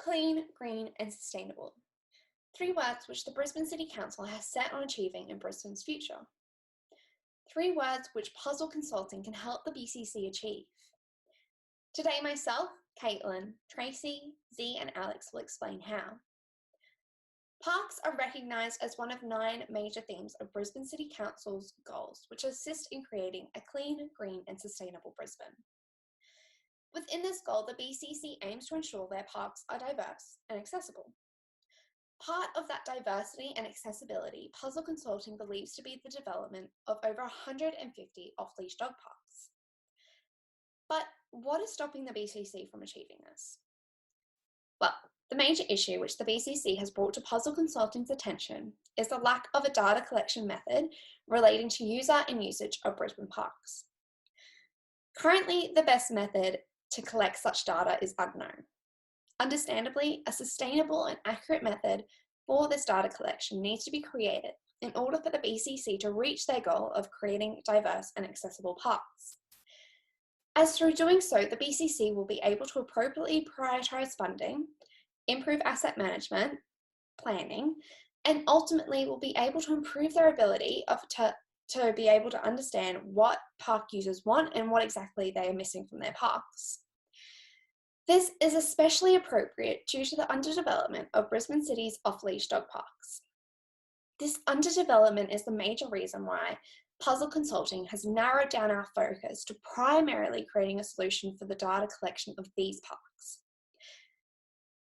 Clean, green and sustainable. 3 words which the Brisbane City Council has set on achieving in Brisbane's future. 3 words which Puzzle Consulting can help the BCC achieve. Today myself, Caitlin, Tracy, Z and Alex will explain how. Parks are recognised as one of 9 major themes of Brisbane City Council's goals, which assist in creating a clean, green and sustainable Brisbane. Within this goal, the BCC aims to ensure their parks are diverse and accessible. Part of that diversity and accessibility, Puzzle Consulting believes to be the development of over 150 off-leash dog parks. But what is stopping the BCC from achieving this? Well, the major issue which the BCC has brought to Puzzle Consulting's attention is the lack of a data collection method relating to user and usage of Brisbane parks. Currently, the best method to collect such data is unknown. Understandably, a sustainable and accurate method for this data collection needs to be created in order for the BCC to reach their goal of creating diverse and accessible parks. As through doing so, the BCC will be able to appropriately prioritise funding, improve asset management, planning, and ultimately will be able to improve their ability to be able to understand what park users want and what exactly they are missing from their parks. This is especially appropriate due to the underdevelopment of Brisbane City's off-leash dog parks. This underdevelopment is the major reason why Puzzle Consulting has narrowed down our focus to primarily creating a solution for the data collection of these parks.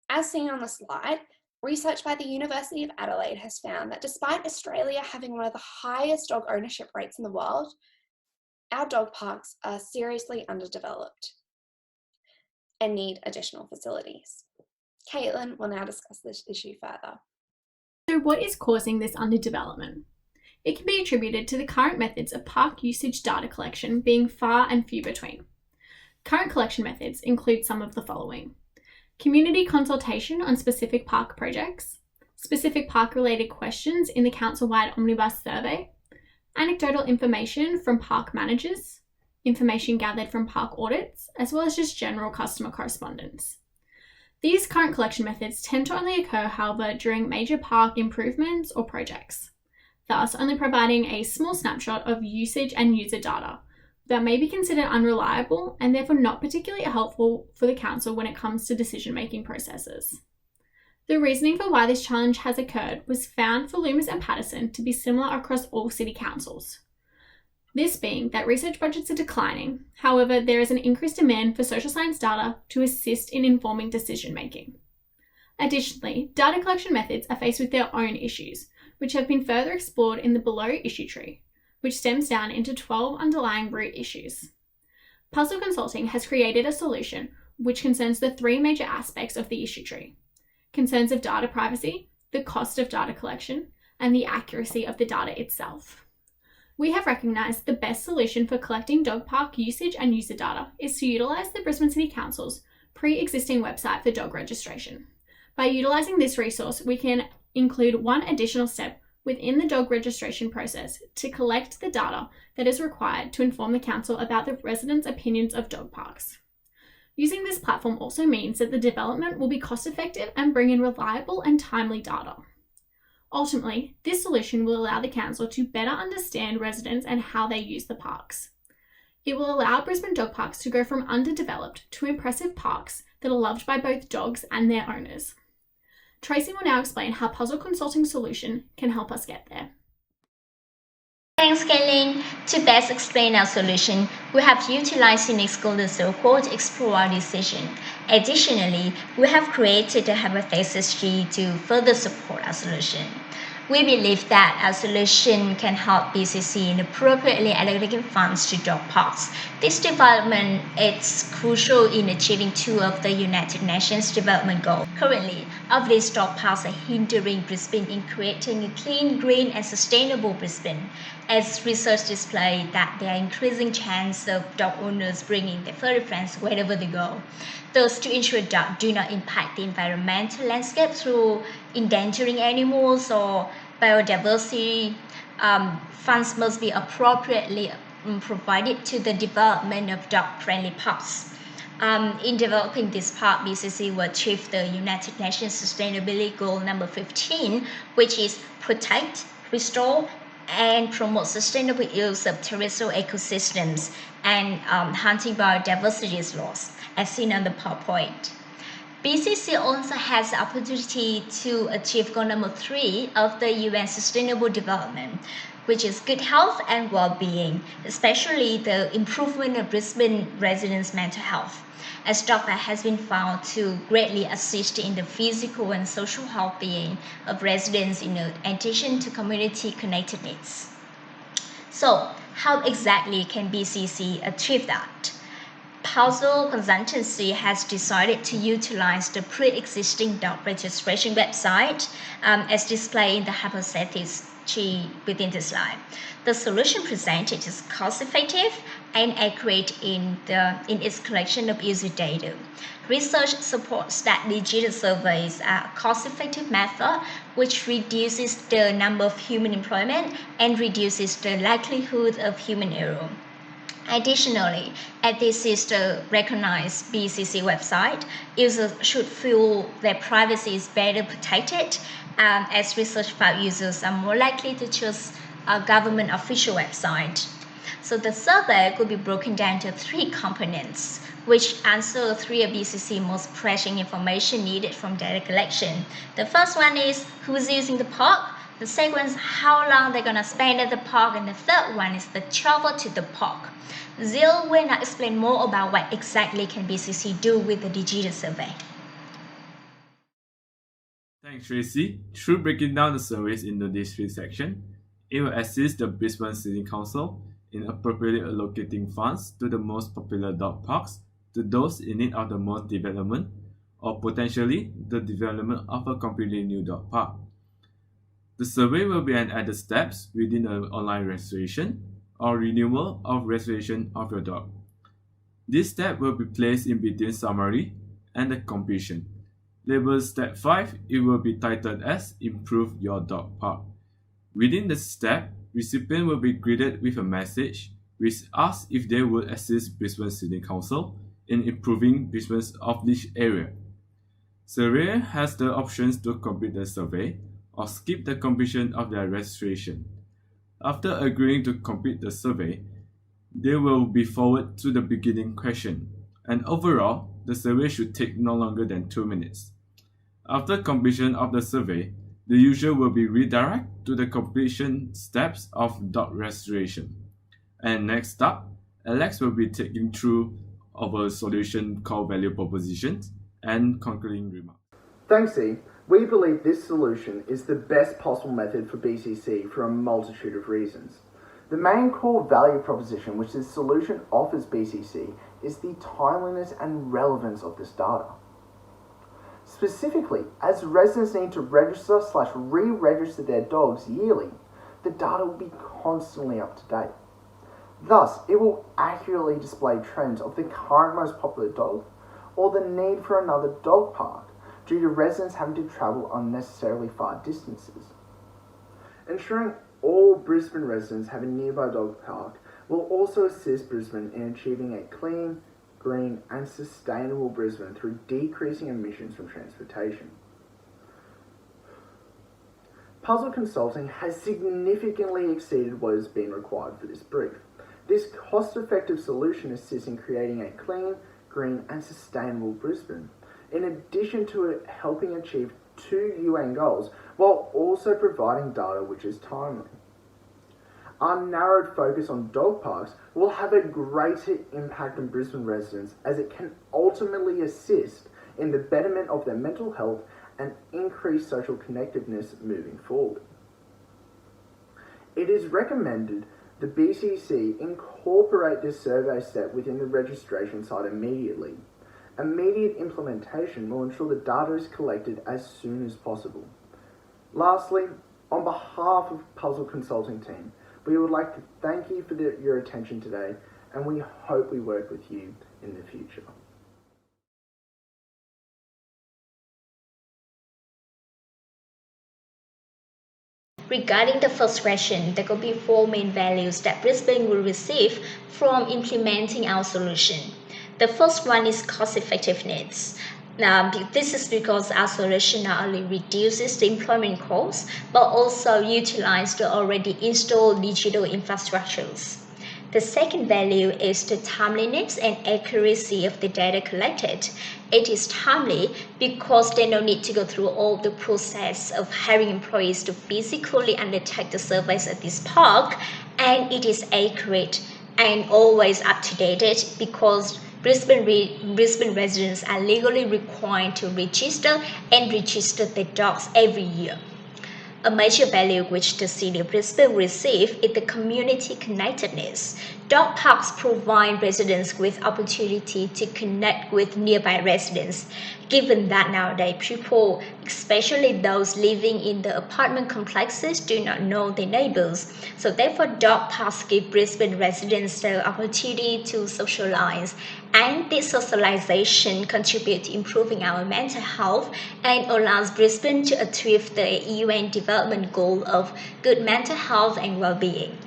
As seen on the slide, research by the University of Adelaide has found that despite Australia having one of the highest dog ownership rates in the world, our dog parks are seriously underdeveloped and need additional facilities. Caitlin will now discuss this issue further. So what is causing this underdevelopment? It can be attributed to the current methods of park usage data collection being far and few between. Current collection methods include some of the following: community consultation on specific park projects, specific park-related questions in the council-wide omnibus survey, anecdotal information from park managers, information gathered from park audits, as well as just general customer correspondence. These current collection methods tend to only occur, however, during major park improvements or projects, thus only providing a small snapshot of usage and user data that may be considered unreliable and therefore not particularly helpful for the council when it comes to decision-making processes. The reasoning for why this challenge has occurred was found for Loomis and Patterson to be similar across all city councils. This being that research budgets are declining, however, there is an increased demand for social science data to assist in informing decision-making. Additionally, data collection methods are faced with their own issues, which have been further explored in the below issue tree, which stems down into 12 underlying root issues. Puzzle Consulting has created a solution which concerns the 3 major aspects of the issue tree: concerns of data privacy, the cost of data collection, and the accuracy of the data itself. We have recognised the best solution for collecting dog park usage and user data is to utilise the Brisbane City Council's pre-existing website for dog registration. By utilising this resource, we can include one additional step within the dog registration process to collect the data that is required to inform the council about the residents' opinions of dog parks. Using this platform also means that the development will be cost-effective and bring in reliable and timely data. Ultimately, this solution will allow the council to better understand residents and how they use the parks. It will allow Brisbane dog parks to go from underdeveloped to impressive parks that are loved by both dogs and their owners. Tracy will now explain how Puzzle Consulting's solution can help us get there. Thanks, Kaylin. To best explain our solution, we have utilized Unix's the so-called Explore Decision. Additionally, we have created a hypothesis tree to further support our solution. We believe that our solution can help BCC in appropriately allocating funds to dog parks. This development is crucial in achieving 2 of the United Nations Development Goals. Currently, of these dog parks are hindering Brisbane in creating a clean, green, and sustainable Brisbane, as research displayed that there are increasing chances of dog owners bringing their furry friends wherever they go. Thus, to ensure dogs do not impact the environmental landscape through endangering animals or biodiversity, funds must be appropriately provided to the development of dog-friendly parks. In developing this park, BCC will achieve the United Nations Sustainability Goal number 15, which is protect, restore, and promote sustainable use of terrestrial ecosystems and hunting biodiversity loss, as seen on the PowerPoint. BCC also has the opportunity to achieve goal number 3 of the UN Sustainable Development, which is good health and well-being, especially the improvement of Brisbane residents' mental health, as dog park has been found to greatly assist in the physical and social well-being of residents in addition to community connectedness. So, how exactly can BCC achieve that? Puzzle Consultancy has decided to utilize the pre-existing dog registration website as displayed in the hypothesis within the slide. The solution presented is cost-effective and accurate in its collection of user data. Research supports that digital surveys are a cost-effective method which reduces the number of human employment and reduces the likelihood of human error. Additionally, as this is the recognized BCC website, users should feel their privacy is better protected, as research found users are more likely to choose a government official website. So the survey could be broken down to 3 components, which answer 3 of BCC most pressing information needed from data collection. The first one is who's using the park. The second one is how long they're going to spend at the park. And the third one is the travel to the park. Zil will now explain more about what exactly can BCC do with the digital survey. Thanks, Tracy. Through breaking down the surveys into these 3 sections, it will assist the Brisbane City Council in appropriately allocating funds to the most popular dog parks, to those in need of the most development, or potentially the development of a completely new dog park. The survey will be an added steps within the online registration or renewal of registration of your dog. This step will be placed in between summary and the completion. Labeled step 5, it will be titled as Improve Your Dog Park. Within the step, recipient will be greeted with a message which asks if they would assist Brisbane City Council in improving Brisbane's off-leash area. Surveyor has the options to complete the survey or skip the completion of their registration. After agreeing to complete the survey, they will be forwarded to the beginning question, and overall, the survey should take no longer than 2 minutes. After completion of the survey, the user will be redirected to the completion steps of dog registration. And next up, Alex will be taking through our solution core value propositions and concluding remarks. Thanks, E. We believe this solution is the best possible method for BCC for a multitude of reasons. The main core value proposition which this solution offers BCC is the timeliness and relevance of this data. Specifically, as residents need to register/re-register their dogs yearly, the data will be constantly up to date. Thus, it will accurately display trends of the current most popular dog or the need for another dog park due to residents having to travel unnecessarily far distances. Ensuring all Brisbane residents have a nearby dog park will also assist Brisbane in achieving a clean, green and sustainable Brisbane through decreasing emissions from transportation. Puzzle Consulting has significantly exceeded what has been required for this brief. This cost-effective solution assists in creating a clean, green and sustainable Brisbane, in addition to it helping achieve 2 UN goals while also providing data which is timely. Our narrowed focus on dog parks will have a greater impact on Brisbane residents as it can ultimately assist in the betterment of their mental health and increase social connectiveness moving forward. It is recommended the BCC incorporate this survey step within the registration site immediately. Immediate implementation will ensure the data is collected as soon as possible. Lastly, on behalf of Puzzle Consulting team, we would like to thank you for your attention today, and we hope we work with you in the future. Regarding the first question, there could be 4 main values that Brisbane will receive from implementing our solution. The first one is cost effectiveness. Now, this is because our solution not only reduces the employment costs, but also utilizes the already installed digital infrastructures. The second value is the timeliness and accuracy of the data collected. It is timely because they don't need to go through all the process of hiring employees to physically undertake the surveys at this park, and it is accurate and always up to date because Brisbane residents are legally required to register their dogs every year. A major value which the City of Brisbane receives is the community connectedness. Dog parks provide residents with opportunity to connect with nearby residents, given that nowadays people, especially those living in the apartment complexes, do not know their neighbors. So therefore, dog parks give Brisbane residents the opportunity to socialize, and this socialization contributes to improving our mental health and allows Brisbane to achieve the UN development goal of good mental health and well-being.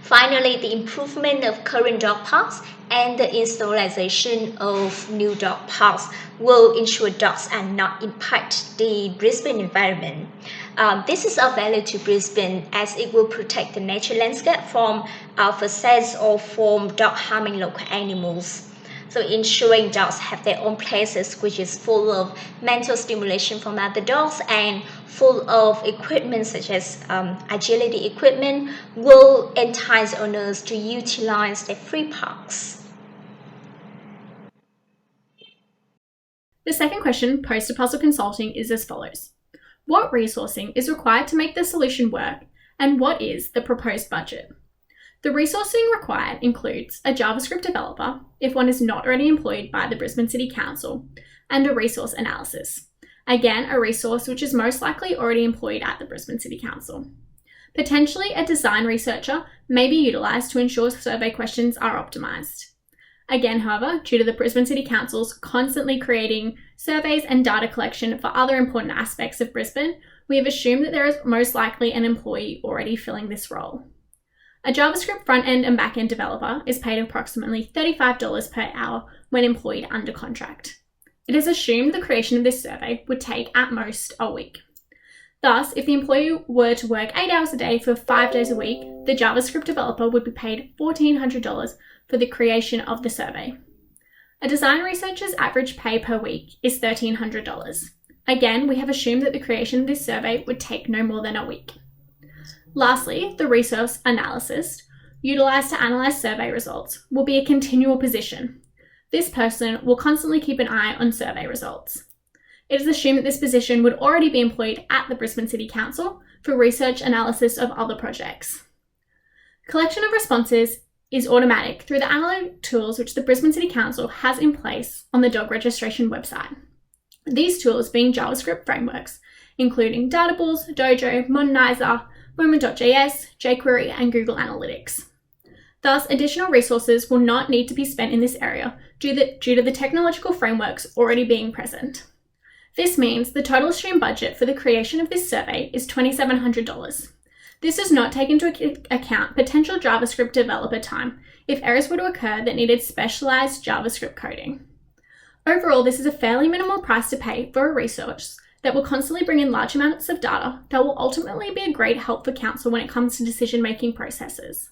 Finally, the improvement of current dog parks and the installation of new dog parks will ensure dogs are not impact the Brisbane environment. This is of value to Brisbane as it will protect the nature landscape from facades or from dog harming local animals. So ensuring dogs have their own places which is full of mental stimulation from other dogs and full of equipment such as agility equipment will entice owners to utilize their free parks. The second question posed to Puzzle Consulting is as follows. What resourcing is required to make the solution work, and what is the proposed budget? The resourcing required includes a JavaScript developer, if one is not already employed by the Brisbane City Council, and a resource analysis. Again, a resource which is most likely already employed at the Brisbane City Council. Potentially, a design researcher may be utilised to ensure survey questions are optimised. Again, however, due to the Brisbane City Council's constantly creating surveys and data collection for other important aspects of Brisbane, we have assumed that there is most likely an employee already filling this role. A JavaScript front-end and back-end developer is paid approximately $35 per hour when employed under contract. It is assumed the creation of this survey would take at most a week. Thus, if the employee were to work 8 hours a day for 5 days a week, the JavaScript developer would be paid $1,400 for the creation of the survey. A design researcher's average pay per week is $1,300. Again, we have assumed that the creation of this survey would take no more than a week. Lastly, the resource analyst, utilised to analyse survey results, will be a continual position. This person will constantly keep an eye on survey results. It is assumed that this position would already be employed at the Brisbane City Council for research analysis of other projects. Collection of responses is automatic through the analytic tools which the Brisbane City Council has in place on the dog registration website. These tools being JavaScript frameworks, including Databulls, Dojo, Modernizer, Moment.js, jQuery, and Google Analytics. Thus, additional resources will not need to be spent in this area due to the technological frameworks already being present. This means the total assumed budget for the creation of this survey is $2,700. This does not take into account potential JavaScript developer time if errors were to occur that needed specialised JavaScript coding. Overall, this is a fairly minimal price to pay for a resource that will constantly bring in large amounts of data that will ultimately be a great help for council when it comes to decision-making processes.